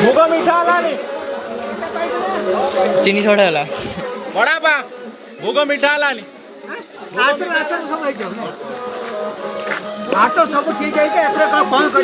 भोग मीठा चीनी सोडा वाला बड़ा बा भोग मीठा आठ सब ठीक है कौन कर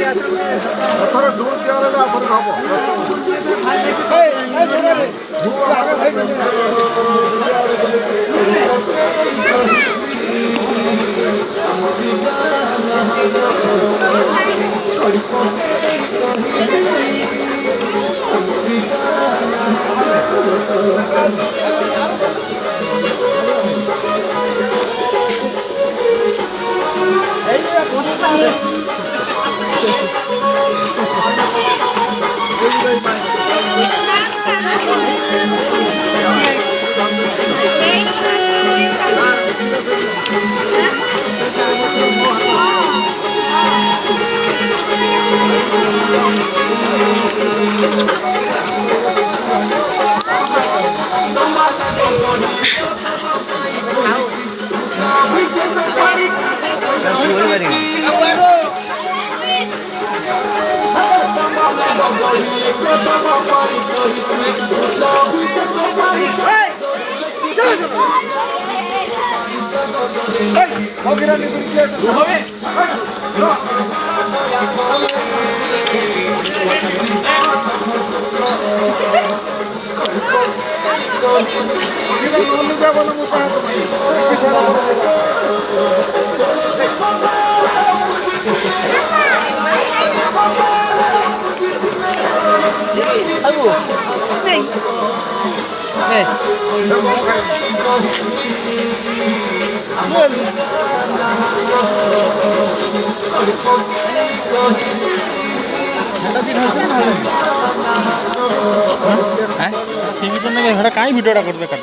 कहीं भिडियो करते कट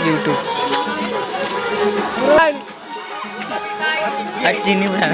यूट्यूब चीनी बना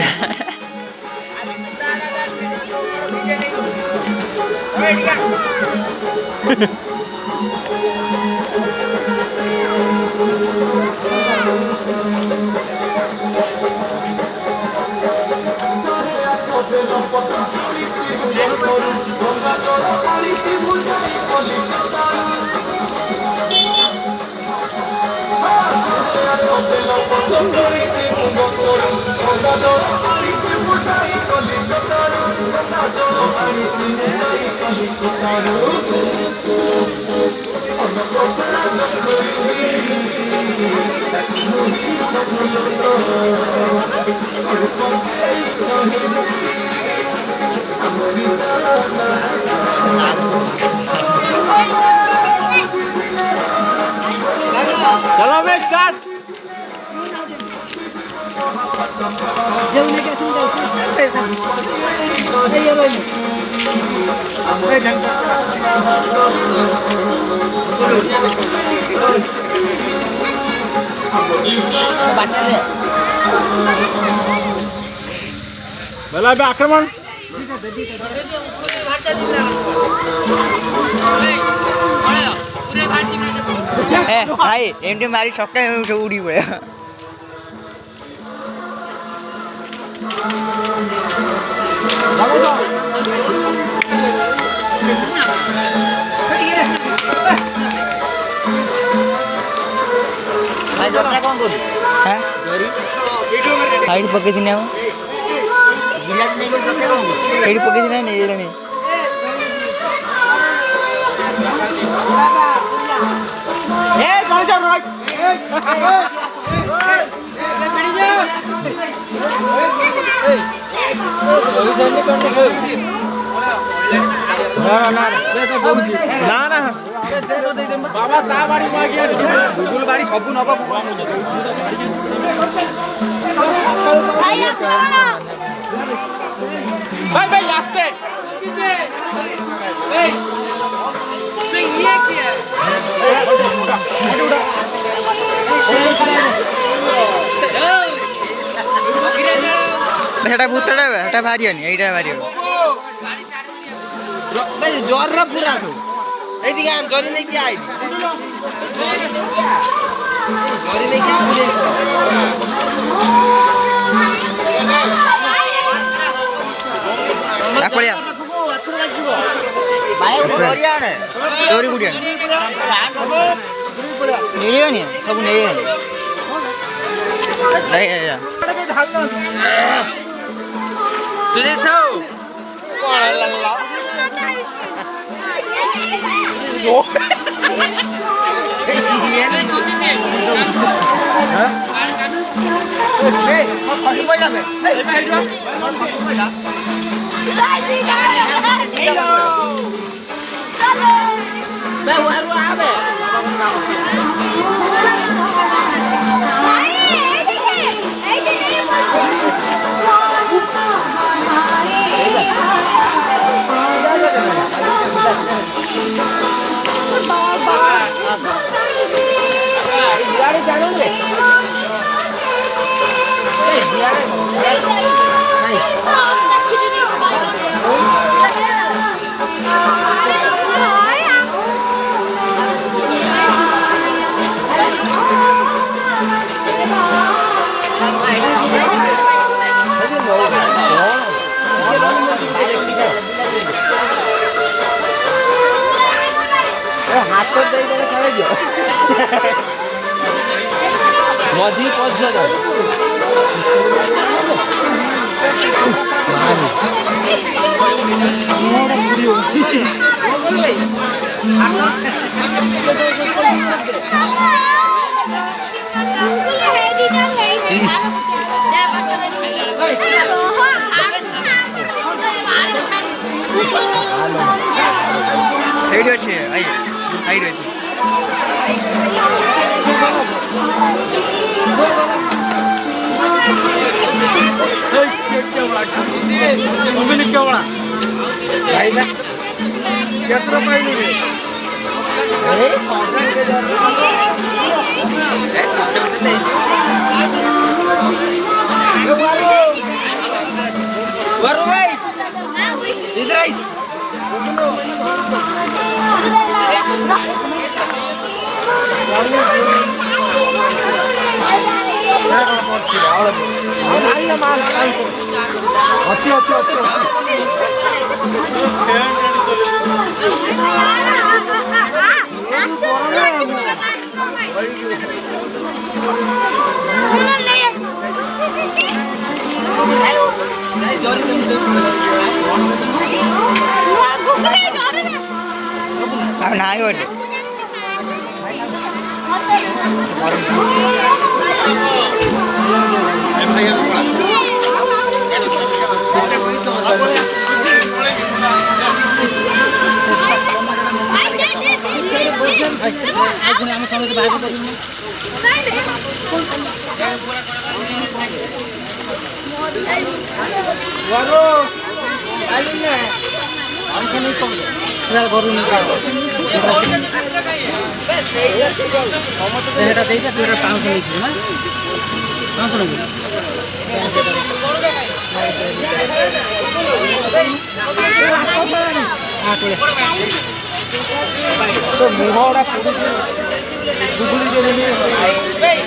चलो मैं स्टार्ट भला बे आक्रमण भाई एमटी मारी छक्का उड़ी पड़ा भाई जरा कौन बोल हैं जरी साइड पके दिने हो गिलास नहीं कोन जरा कौन साइड पके दिने नहीं लेनी ए चल जा राइट बेड़ी जा ना ना बाबा ता बाड़ी मागिया गुगुल बाड़ी सब नबा भाई भाई आस्ते ए मैं ये किया সেটা ভূতটা এটা ভারী হয়নি এইটা ভারী হবে ভাই জ্বর পুরা এইদিকে আন জ্বর নেই কি আই ପଳିଆ ଚୋରି ଗୁଡିଆ ନେଇଗନି ସବୁ ନେଇଗନି ସୁରେଶ मधी पहुंच Hey!